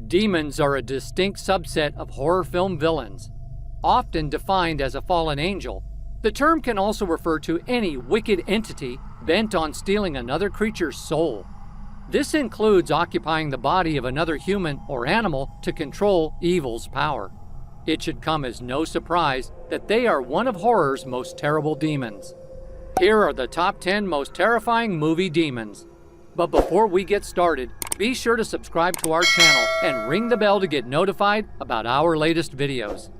Demons are a distinct subset of horror film villains, often defined as a fallen angel. The term can also refer to any wicked entity bent on stealing another creature's soul. This includes occupying the body of another human or animal to control evil's power. It should come as no surprise that they are one of horror's most terrible demons. Here are the top 10 most terrifying movie demons. But before we get started, be sure to subscribe to our channel and ring the bell to get notified about our latest videos.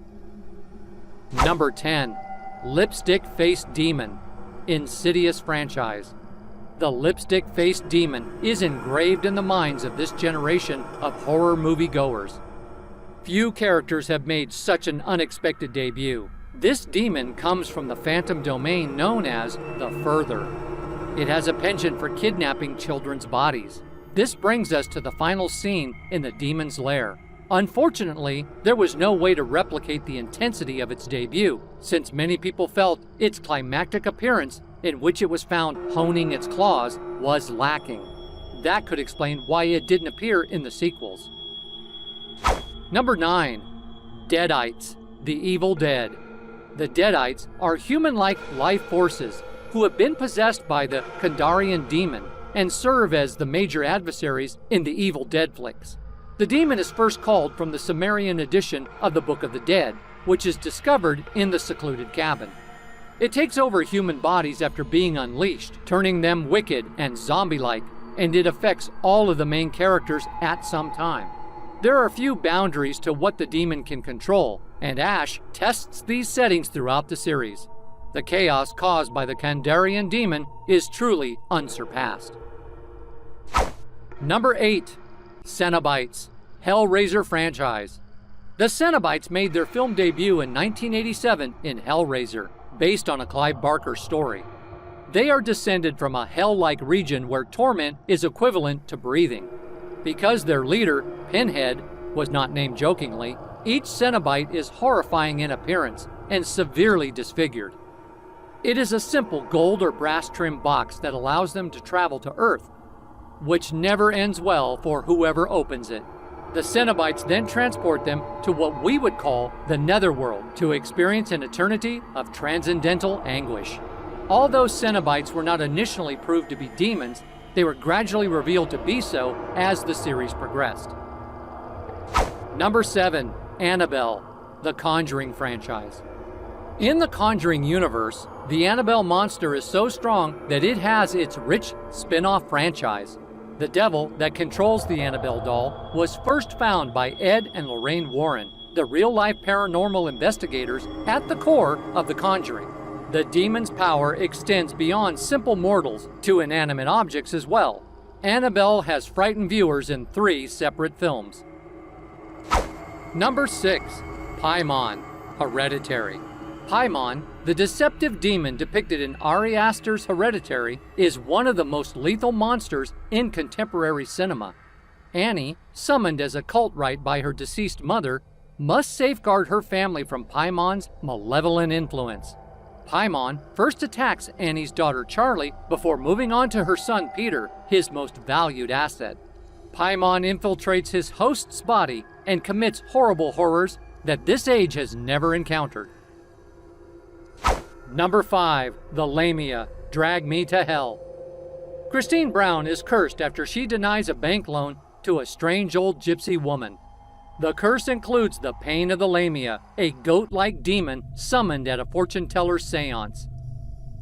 Number 10. Lipstick-Faced Demon, Insidious franchise. The lipstick-faced demon is engraved in the minds of this generation of horror moviegoers. Few characters have made such an unexpected debut. This demon comes from the phantom domain known as the Further. It has a penchant for kidnapping children's bodies. This brings us to the final scene in the demon's lair. Unfortunately, there was no way to replicate the intensity of its debut, since many people felt its climactic appearance, in which it was found honing its claws, was lacking. That could explain why it didn't appear in the sequels. Number 9. Deadites, the Evil Dead. The Deadites are human-like life forces who have been possessed by the Kandarian demon and serve as the major adversaries in the Evil Dead flicks. The demon is first called from the Sumerian edition of the Book of the Dead, which is discovered in the secluded cabin. It takes over human bodies after being unleashed, turning them wicked and zombie-like, and it affects all of the main characters at some time. There are few boundaries to what the demon can control, and Ash tests these settings throughout the series. The chaos caused by the Kandarian demon is truly unsurpassed. Number 8. Cenobites, Hellraiser franchise. The Cenobites made their film debut in 1987 in Hellraiser, based on a Clive Barker story. They are descended from a hell-like region where torment is equivalent to breathing. Because their leader, Pinhead, was not named jokingly, each Cenobite is horrifying in appearance and severely disfigured. It is a simple gold or brass trim box that allows them to travel to Earth, which never ends well for whoever opens it. The Cenobites then transport them to what we would call the Netherworld to experience an eternity of transcendental anguish. Although Cenobites were not initially proved to be demons, they were gradually revealed to be so as the series progressed. Number 7. Annabelle, the Conjuring franchise. In the Conjuring universe, the Annabelle monster is so strong that it has its rich spin-off franchise. The devil that controls the Annabelle doll was first found by Ed and Lorraine Warren, the real-life paranormal investigators at the core of The Conjuring. The demon's power extends beyond simple mortals to inanimate objects as well. Annabelle has frightened viewers in 3 separate films. Number 6. Paimon, Hereditary. Paimon, the deceptive demon depicted in Ari Aster's Hereditary, is one of the most lethal monsters in contemporary cinema. Annie, summoned as a cult rite by her deceased mother, must safeguard her family from Paimon's malevolent influence. Paimon first attacks Annie's daughter Charlie before moving on to her son Peter, his most valued asset. Paimon infiltrates his host's body and commits horrible horrors that this age has never encountered. Number 5. The Lamia, Drag Me to Hell. Christine Brown is cursed after she denies a bank loan to a strange old gypsy woman. The curse includes the pain of the Lamia, a goat-like demon summoned at a fortune-teller's seance.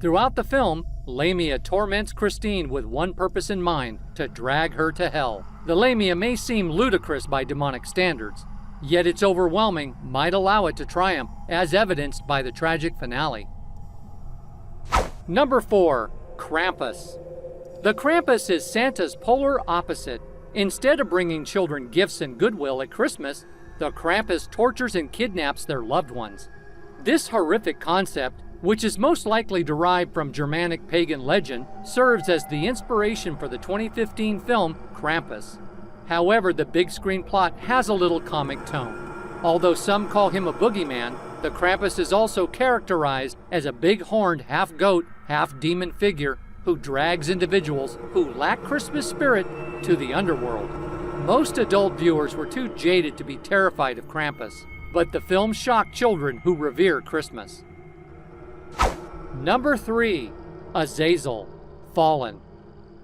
Throughout the film, Lamia torments Christine with one purpose in mind: to drag her to hell. The Lamia may seem ludicrous by demonic standards, yet its overwhelming might allow it to triumph, as evidenced by the tragic finale. Number 4. Krampus. The Krampus is Santa's polar opposite. Instead of bringing children gifts and goodwill at Christmas, the Krampus tortures and kidnaps their loved ones. This horrific concept, which is most likely derived from Germanic pagan legend, serves as the inspiration for the 2015 film Krampus. However, the big screen plot has a little comic tone. Although some call him a boogeyman, the Krampus is also characterized as a big-horned, half-goat, half-demon figure who drags individuals who lack Christmas spirit to the underworld. Most adult viewers were too jaded to be terrified of Krampus, but the film shocked children who revere Christmas. Number 3. Azazel, Fallen.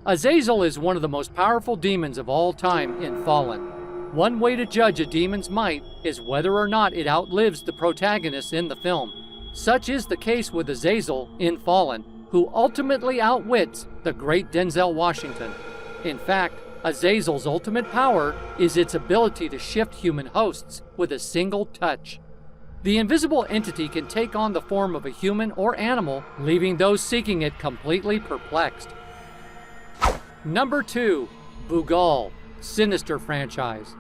Azazel is one of the most powerful demons of all time in Fallen. One way to judge a demon's might is whether or not it outlives the protagonist in the film. Such is the case with Azazel in Fallen, who ultimately outwits the great Denzel Washington. In fact, Azazel's ultimate power is its ability to shift human hosts with a single touch. The invisible entity can take on the form of a human or animal, leaving those seeking it completely perplexed. Number 2. Boogal, Sinister franchise.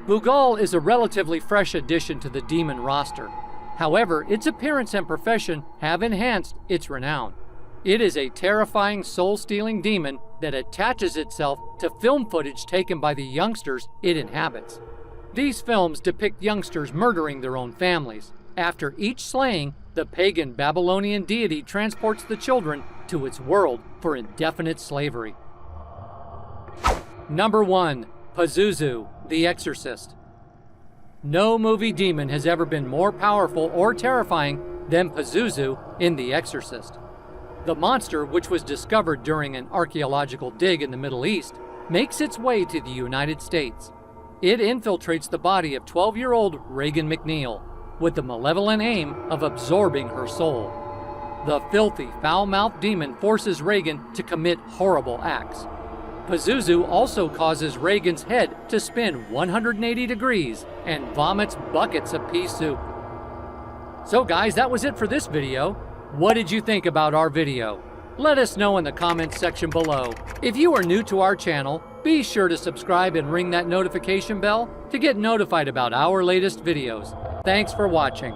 Boogal is a relatively fresh addition to the demon roster. However, its appearance and profession have enhanced its renown. It is a terrifying soul-stealing demon that attaches itself to film footage taken by the youngsters it inhabits. These films depict youngsters murdering their own families. After each slaying, the pagan Babylonian deity transports the children to its world for indefinite slavery. Number 1. Pazuzu, the Exorcist. No movie demon has ever been more powerful or terrifying than Pazuzu in The Exorcist. The monster, which was discovered during an archaeological dig in the Middle East, makes its way to the United States. It infiltrates the body of 12-year-old Regan MacNeil with the malevolent aim of absorbing her soul. The filthy, foul-mouthed demon forces Regan to commit horrible acts. Pazuzu also causes Regan's head to spin 180 degrees and vomits buckets of pea soup. So guys, that was it for this video. What did you think about our video? Let us know in the comments section below. If you are new to our channel, be sure to subscribe and ring that notification bell to get notified about our latest videos. Thanks for watching.